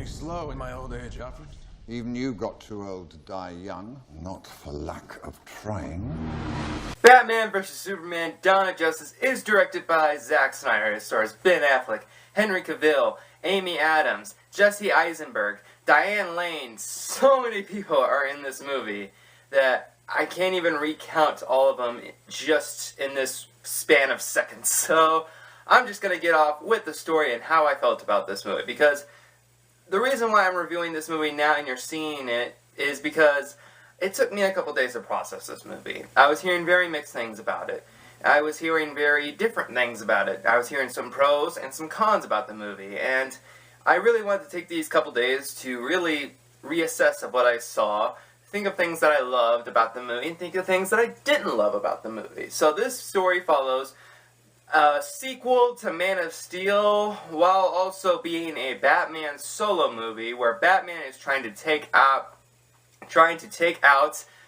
getting slow in my old age, Alfred. Even you got too old to die young, not for lack of trying. Batman vs. Superman Dawn of Justice is directed by Zack Snyder. It stars Ben Affleck, Henry Cavil, Amy Adams, Jesse Eisenberg, Diane Lane. So many people are in this movie that I can't even recount all of them just in this span of seconds. So I'm just going to get off with the story and how I felt about this movie, because the reason why I'm reviewing this movie now and you're seeing it is because it took me a couple days to process this movie. I was hearing very mixed things about it. I was hearing very different things about it. I was hearing some pros and some cons about the movie, and I really wanted to take these couple days to really reassess of what I saw, think of things that I loved about the movie, and think of things that I didn't love about the movie. So this story follows a sequel to Man of Steel, while also being a Batman solo movie where Batman is trying to take out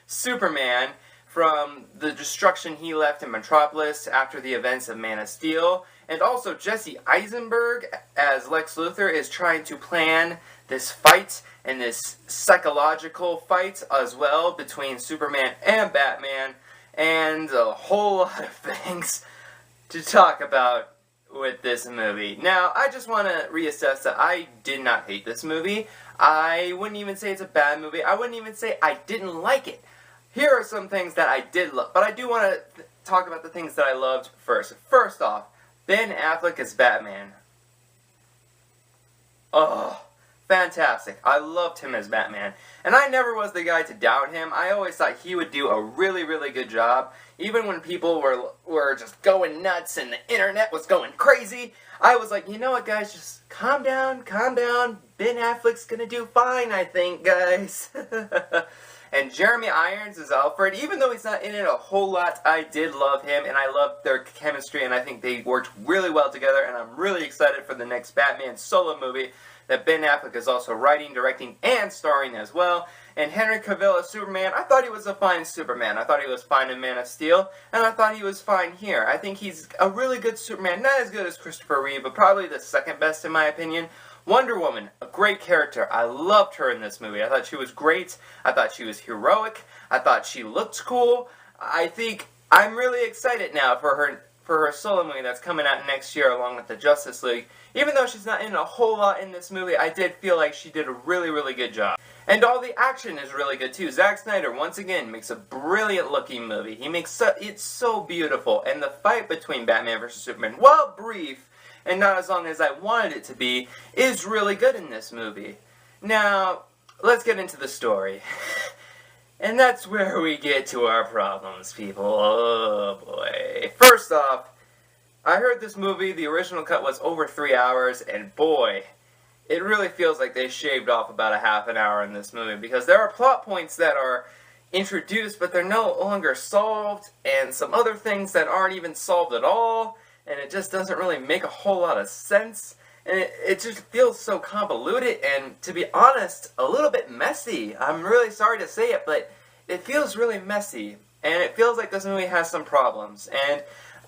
Superman from the destruction he left in Metropolis after the events of Man of Steel. And also Jesse Eisenberg as Lex Luthor is trying to plan this fight and this psychological fight as well between Superman and Batman, and a whole lot of things to talk about with this movie. Now, I just want to reassess that I did not hate this movie. I wouldn't even say it's a bad movie. I wouldn't even say I didn't like it. Here are some things that I did love, but I do want to talk about the things that I loved first. First off, Ben Affleck as Batman. Oh, fantastic. I loved him as Batman. And I never was the guy to doubt him. I always thought he would do a really, really good job. Even when people were just going nuts and the internet was going crazy, I was like, you know what, guys, just calm down, calm down. Ben Affleck's gonna do fine, I think, guys. And Jeremy Irons as Alfred, even though he's not in it a whole lot, I did love him, and I loved their chemistry, and I think they worked really well together, and I'm really excited for the next Batman solo movie that Ben Affleck is also writing, directing, and starring as well. And Henry Cavill as Superman, I thought he was a fine Superman. I thought he was fine in Man of Steel, and I thought he was fine here. I think he's a really good Superman, not as good as Christopher Reeve, but probably the second best in my opinion. Wonder Woman, a great character. I loved her in this movie. I thought she was great. I thought she was heroic. I thought she looked cool. I think I'm really excited now for her solo movie that's coming out next year along with the Justice League. Even though she's not in a whole lot in this movie, I did feel like she did a really, really good job. And all the action is really good too. Zack Snyder, once again, makes a brilliant looking movie. He makes it's so beautiful. And the fight between Batman vs. Superman, while brief, and not as long as I wanted it to be, is really good in this movie. Now, let's get into the story. And that's where we get to our problems, people. Oh boy. First off, I heard this movie, the original cut was over 3 hours, and boy, it really feels like they shaved off about a half an hour in this movie, because there are plot points that are introduced, but they're no longer solved, and some other things that aren't even solved at all, and it just doesn't really make a whole lot of sense, and it just feels so convoluted, and to be honest, a little bit messy. I'm really sorry to say it, but it feels really messy, and it feels like this movie has some problems, and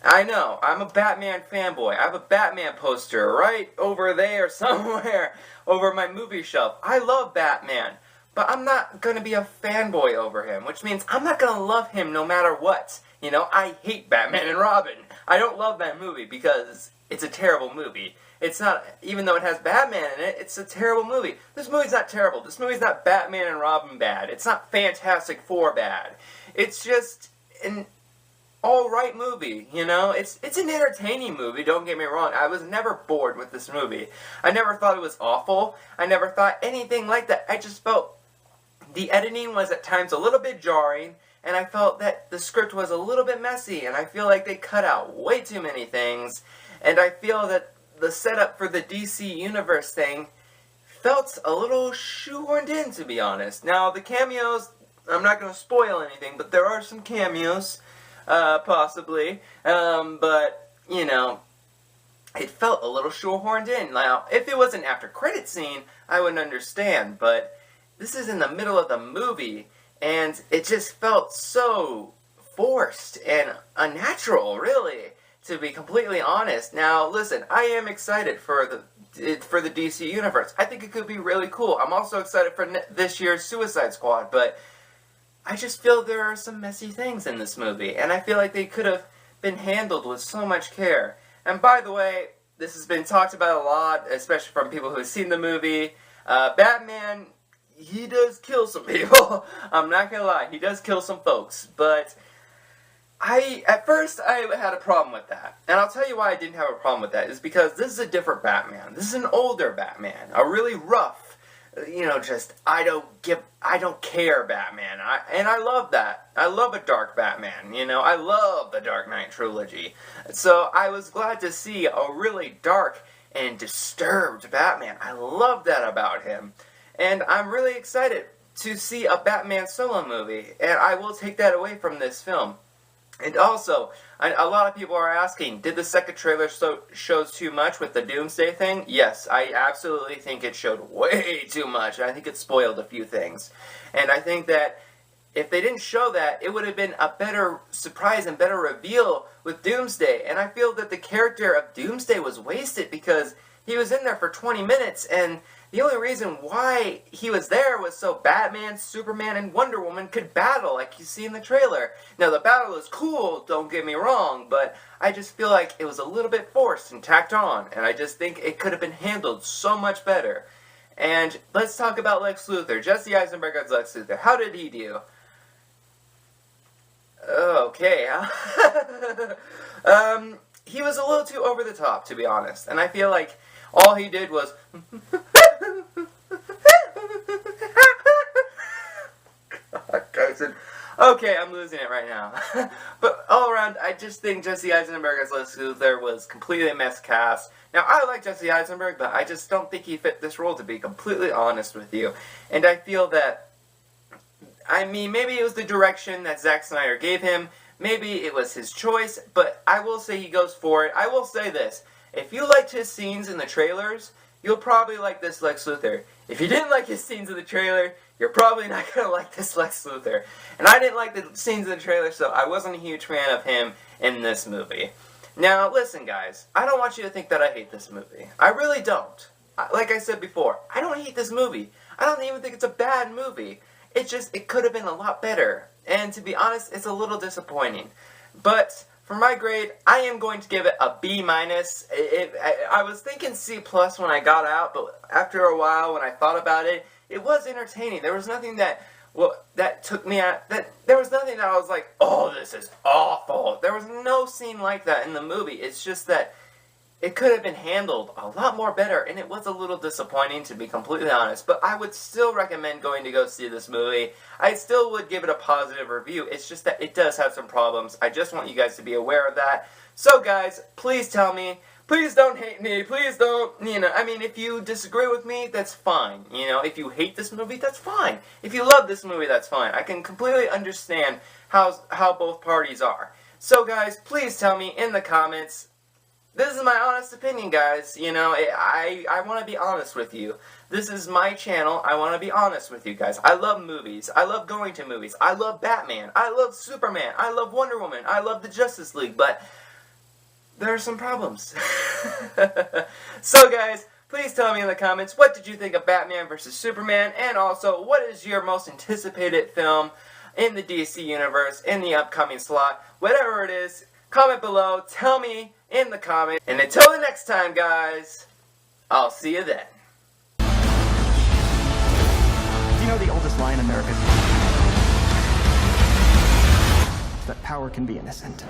I know, I'm a Batman fanboy. I have a Batman poster right over there somewhere over my movie shelf. I love Batman, but I'm not going to be a fanboy over him, which means I'm not going to love him no matter what. You know, I hate Batman and Robin. I don't love that movie because it's a terrible movie. It's not, even though it has Batman in it, it's a terrible movie. This movie's not terrible. This movie's not Batman and Robin bad. It's not Fantastic Four bad. It's just an alright movie, you know? It's an entertaining movie, don't get me wrong. I was never bored with this movie. I never thought it was awful. I never thought anything like that. I just felt the editing was at times a little bit jarring, and I felt that the script was a little bit messy, and I feel like they cut out way too many things, and I feel that the setup for the DC Universe thing felt a little shoehorned in, to be honest. Now, the cameos, I'm not going to spoil anything, but there are some cameos, possibly, but, you know, it felt a little shoehorned in. Now, if it was an after-credit scene, I would understand, but this is in the middle of the movie, and it just felt so forced and unnatural, really, to be completely honest. Now, listen, I am excited for the DC Universe. I think it could be really cool. I'm also excited for this year's Suicide Squad, but I just feel there are some messy things in this movie, and I feel like they could have been handled with so much care. And by the way, this has been talked about a lot, especially from people who have seen the movie. Batman, he does kill some people. I'm not gonna lie, he does kill some folks, but at first I had a problem with that. And I'll tell you why I didn't have a problem with that, is because this is a different Batman. This is an older Batman, a really rough, just I don't care Batman. And I love that. I love a dark Batman, I love the Dark Knight trilogy. So I was glad to see a really dark and disturbed Batman. I love that about him. And I'm really excited to see a Batman solo movie, and I will take that away from this film. And also, a lot of people are asking, did the second trailer show too much with the Doomsday thing? Yes, I absolutely think it showed way too much. I think it spoiled a few things. And I think that if they didn't show that, it would have been a better surprise and better reveal with Doomsday. And I feel that the character of Doomsday was wasted because he was in there for 20 minutes, and the only reason why he was there was so Batman, Superman, and Wonder Woman could battle like you see in the trailer. Now, the battle is cool, don't get me wrong, but I just feel like it was a little bit forced and tacked on, and I just think it could have been handled so much better. And let's talk about Lex Luthor. Jesse Eisenberg as Lex Luthor. How did he do? Okay. He was a little too over the top, to be honest, and I feel like all he did was okay, I'm losing it right now. But all around, I just think Jesse Eisenberg as Lex Luthor was completely miscast. Now, I like Jesse Eisenberg, but I just don't think he fit this role, to be completely honest with you. And I feel that, maybe it was the direction that Zack Snyder gave him. Maybe it was his choice, but I will say he goes for it. I will say this. If you liked his scenes in the trailers, you'll probably like this Lex Luthor. If you didn't like his scenes in the trailer, you're probably not going to like this Lex Luthor. And I didn't like the scenes in the trailer, so I wasn't a huge fan of him in this movie. Now, listen guys, I don't want you to think that I hate this movie. I really don't. Like I said before, I don't hate this movie. I don't even think it's a bad movie. It could have been a lot better. And to be honest, it's a little disappointing. But for my grade, I am going to give it a B-. I was thinking C+ when I got out, but after a while, when I thought about it, it was entertaining. There was nothing that took me out. There was nothing that I was like, oh, this is awful. There was no scene like that in the movie. It's just that it could have been handled a lot more better, and it was a little disappointing, to be completely honest. But I would still recommend going to go see this movie. I still would give it a positive review. It's just that it does have some problems. I just want you guys to be aware of that. So guys, please tell me. Please don't hate me. Please don't, if you disagree with me, that's fine. If you hate this movie, that's fine. If you love this movie, that's fine. I can completely understand how both parties are. So guys, please tell me in the comments. This is my honest opinion, guys. I want to be honest with you. This is my channel. I want to be honest with you guys. I love movies. I love going to movies. I love Batman. I love Superman. I love Wonder Woman. I love the Justice League. But there are some problems. So, guys, please tell me in the comments, what did you think of Batman vs. Superman? And also, what is your most anticipated film in the DC Universe in the upcoming slot? Whatever it is, comment below. Tell me in the comments. And until the next time, guys, I'll see you then. Do you know the oldest lie in America? That power can be innocent.